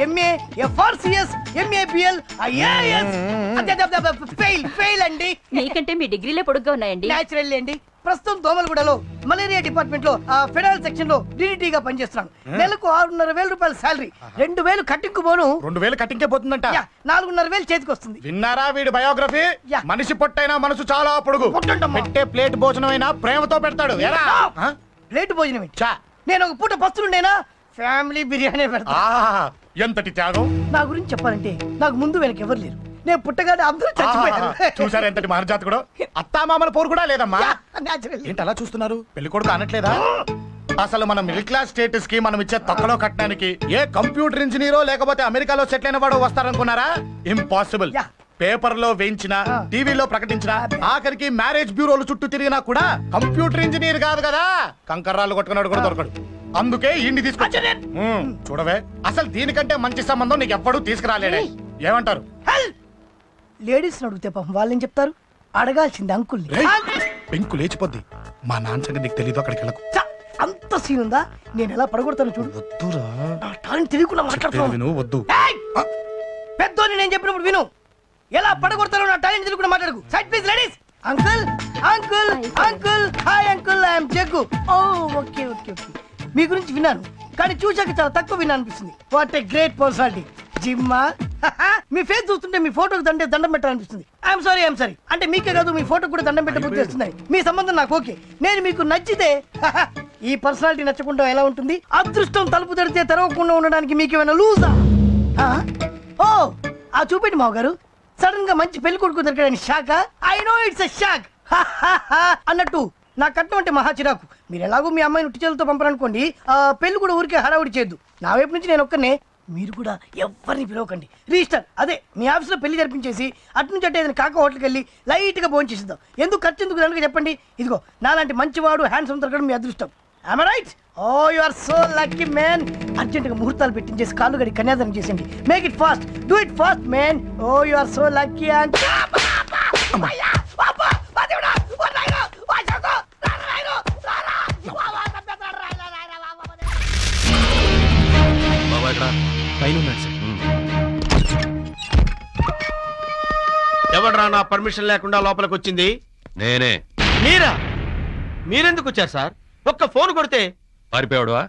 MA, FRCS, MABL, IAS. Fail అండి. మీకంటే మీ డిగ్రీలే పొడుగ్గా ఉన్నాయండి. న్యాచురల్ అండి. ప్రస్తుతం దోమలగూడలో మలేరియా డిపార్ట్మెంట్ లో ఫెడరల్ సెక్షన్ లో DDT గా పనిచేస్తున్నాను. నెలకు 6,500 రూపాయల శాలరీ, 2,000 కట్టింగ్ పోను. 2,000 కట్టింకే పోతుందంట. 4,500 చేతికి వస్తుంది. విన్నారా వీడి బయోగ్రఫీ? మనిషి పొట్టైనా మనసు చాలా పొడుగు. పెట్టే ప్లేట్ భోజనం అయినా ప్రేమతో పెడతాడు. ప్లేట్ భోజనం ఏంటి? నేను ఒక పూట పస్తులుండేనా ఫ్యామిలీ బిర్యానీ పెడతా. ఎంతటి త్యాగం! నా గురించి చెప్పాలంటే నాకు ముందు వెనక ఎవరు లేరు. నేను పుట్టగానే అందరూ చచ్చిపోయారు. చూసారు ఎంతటి మహర్జాతకుడు. అత్తామామల పోరు కూడా లేదమ్మా. ఏంటి అలా చూస్తున్నారు? పెళ్లి కొడుకు అనట్లేదా? అసలు మన మిడిల్ క్లాస్ స్టేటస్ కి మనం ఇచ్చే తొక్కలో కట్టడానికి ఏ కంప్యూటర్ ఇంజనీరో లేకపోతే అమెరికాలో సెటిల్ అయిన వాడు వస్తారనుకున్నారా? ఇంపాసిబుల్. పేపర్ లో వేయించిన, టీవీలో ప్రకటించిన, ఆఖరికి మ్యారేజ్ బ్యూరోలు చుట్టూ తిరిగినా కూడా కంప్యూటర్ ఇంజనీర్ కాదు కదా, కంకర్రాలు కొట్టుకున్నాడు కూడా దొరకడు. అందుకే ఇండి తీసుకొచ్చా. చూడవే, అసలు దీనికంటే మంచి సంబంధం నీకు ఎప్పుడూ తీసుకురాలేడే. ఏమంటారు? లేడీస్ అడిగితే పాపం వాళ్ళేం చెప్తారు? అడగాల్సింది అంకుల్. పెంకు లేచిపోద్ది. మా నాన్న సంగతి నీకు తెలీదు. అక్కడికి వెళ్ళకు. అంత సీన్ ఉందా? నేను ఎలా పడగొడతాను చూడు. వద్దురా, టాలెంట్ తెలియకుండా మాట్లాడుతున్నాను. వద్దు. పెద్దోని నేను చెప్పినప్పుడు విను. ఎలా పడగొడతాను నా టాలెంట్ తెలియకుండా మాట్లాడకు. Side please ladies. Uncle uncle uncle hi uncle, I'm Jaggu. Oh okay okay okay. మీ గురించి విన్నాను కానీ చూశాక చాలా తక్కువ విన్నా అనిపిస్తుంది. What a great personality. జిమ్మా, మీ ఫేస్ చూస్తుంటే మీ ఫోటోకి దండం పెట్టాలనిపిస్తుంది. ఐఎమ్ సారీ అంటే మీకే కాదు, మీ ఫోటో కూడా దండం పెట్టబుద్ధి వస్తుంది. మీ సంబంధం నాకు ఓకే. నేను మీకు నచ్చితే ఈ పర్సనాలిటీ నచ్చకుండా ఎలా ఉంటుంది? అదృష్టం తలుపు తెరితే తెరవకుండా ఉండడానికి మీకు ఏమైనా లూజా? ఓ ఆ చూపెట్టి మావ గారు. సడన్ గా మంచి పెళ్లి కొడుకు దొరికాడని shock. I know it's a shock అన్నట్టు నా కట్నం అంటే మహా చిరాకు. మీరు ఎలాగో మీ అమ్మాయిని ఉట్టి చేతులతో పంపరనుకోండి, పెళ్లి కూడా ఊరికే హడావుడి చేయొద్దు. నా వైపు నుంచి నేను ఒక్కనే, మీరు కూడా ఎవరిని పిలవకండి. రిజిస్టర్ అదే మీ ఆఫీస్లో పెళ్లి జరిపించేసి అటు నుంచి అంటే ఏదైనా కాక హోటల్కి వెళ్ళి లైట్గా భోజనం చేసిద్దాం. ఎందుకు ఖర్చు ఎందుకు కనుక చెప్పండి. ఇదిగో నాలాంటి మంచివాడు హ్యాండ్సమ్ దొరకడం మీ అదృష్టం. Am I right? Oh, you are so lucky, man. అర్జెంటుగా ముహూర్తాలు పెట్టించేసి కాళ్ళు గడి కన్యాదానం చేసేయండి. Make it fast. Do it fast, man. Oh, you are so lucky and ఎవడ్రా నా పర్మిషన్ లేకుండా లోపలికి వచ్చింది? నేనే. మీరా? మీరెందుకు వచ్చారు సార్? ఒక్క ఫోన్ కొడితే పారిపోయాడువా?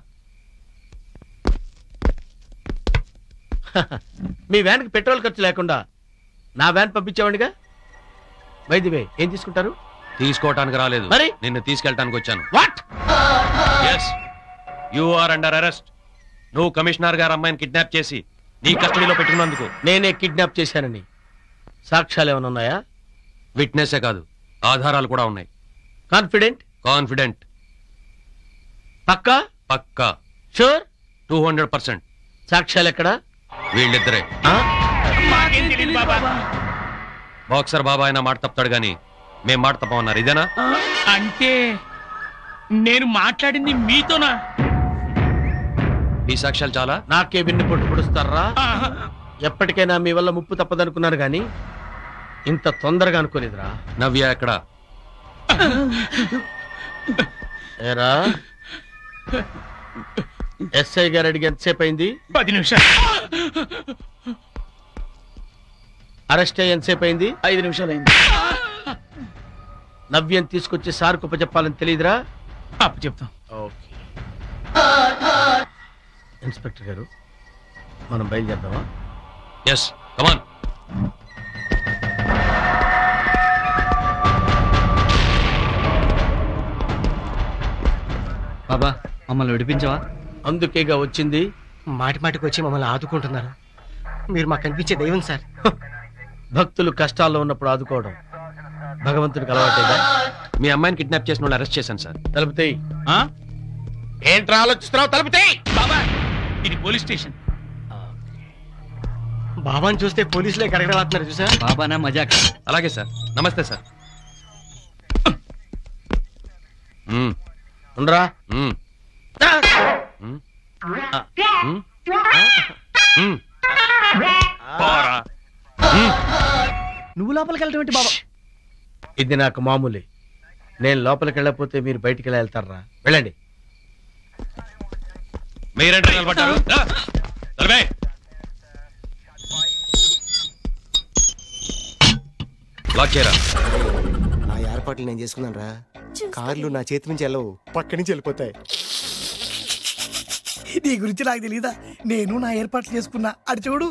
మీ వ్యాన్కి పెట్రోల్ ఖర్చు లేకుండా నా వ్యాన్ పంపించేవాడిగా. వైద్యవే ఏం తీసుకుంటారు? తీసుకోవటానికి రాలేదు, మరి నిన్ను తీసుకెళ్ళటానికి వచ్చాను. What? yes, you are under arrest. నువ్వు కమిషనర్ గారు అమ్మాయిని కిడ్నాప్ చేసి నీ కస్టడీలో పెట్టుకున్నందుకు. నేనే కిడ్నాప్ చేశానని సాక్ష్యాలు ఏమైనా ఉన్నాయా? విట్నెసే కాదు, ఆధారాలు కూడా ఉన్నాయి. కాన్ఫిడెంట్? కాన్ఫిడెంట్. పక్కా? పక్కా. షూర్? 200%. సాక్ష్యాలు ఎక్కడా? వీళ్ళిద్దరే. బాక్సర్ బాబా అయినా మాట తప్పుతాడు గాని మేం మాట తప్పమన్నారు. ఇదేనా? అంటే నేను మాట్లాడింది మీతోనా? ఈ సాక్ష్యాలు చాలా? నాకే విన్ను పొట్టు పొడుస్తారా? ఎప్పటికైనా మీ వల్ల ముప్పు తప్పదనుకున్నారు గాని ఇంత తొందరగా అనుకోలేదురా. నవ్య ఎక్కడ? ఏరా ఎస్ఐ గారు అడిగి ఎంతసేపు అయింది? 10 నిమిషాలు. అరెస్ట్ అయ్యి ఎంతసేపు అయింది? 5 నిమిషాలు అయింది. నవ్యం తీసుకొచ్చి సార్ కుప్ప చెప్పాలని తెలియదురా? అప్పు చెప్తాం. ఓకే. ఇన్స్పెక్టర్ గారు మనం బయలుదేరదామా? ఎస్, కమాన్. బాబా మమ్మల్ని విడిపించవా? అందుకేగా వచ్చింది. మాటి మాటికి వచ్చి మమ్మల్ని ఆదుకుంటున్నారు. మీరు మాకు కనిపించే దైవం సార్. భక్తులు కష్టాల్లో ఉన్నప్పుడు ఆదుకోవడం భగవంతుడికి అలవాటేగా. మీ అమ్మాయిని కిడ్నాప్ చేసిన వాళ్ళు అరెస్ట్ చేశాను సార్. తలుపుతాయి. ఏంట్రా ఆలోచిస్తున్నావు? తలుపుతాయి. బాబా ఇది పోలీస్ స్టేషన్. బాబాని చూస్తే పోలీసులే కరగడవుతున్నారు చూసా. బాబానా మజాక్. అలాగే సార్. నమస్తే సార్. ఉండరా. నువ్వు లోపలికి వెళ్ళటం ఏంటి బాబా? ఇది నాకు మామూలే. నేను లోపలికి వెళ్ళకపోతే మీరు బయటికి వెళ్ళి వెళ్తారా? వెళ్ళండి. మీరేంటి నిలబడ్డారు? లాక్ చేయరా. నా ఏర్పాట్లు నేను చేసుకున్నాను రా. కార్లు నా చేతి నుంచి వెళ్ళవు, పక్క నుంచి వెళ్ళిపోతాయి. నీ గురించి నాకు తెలీదా? నేను నా ఏర్పాట్లు చేసుకున్నా. అటు చూడు.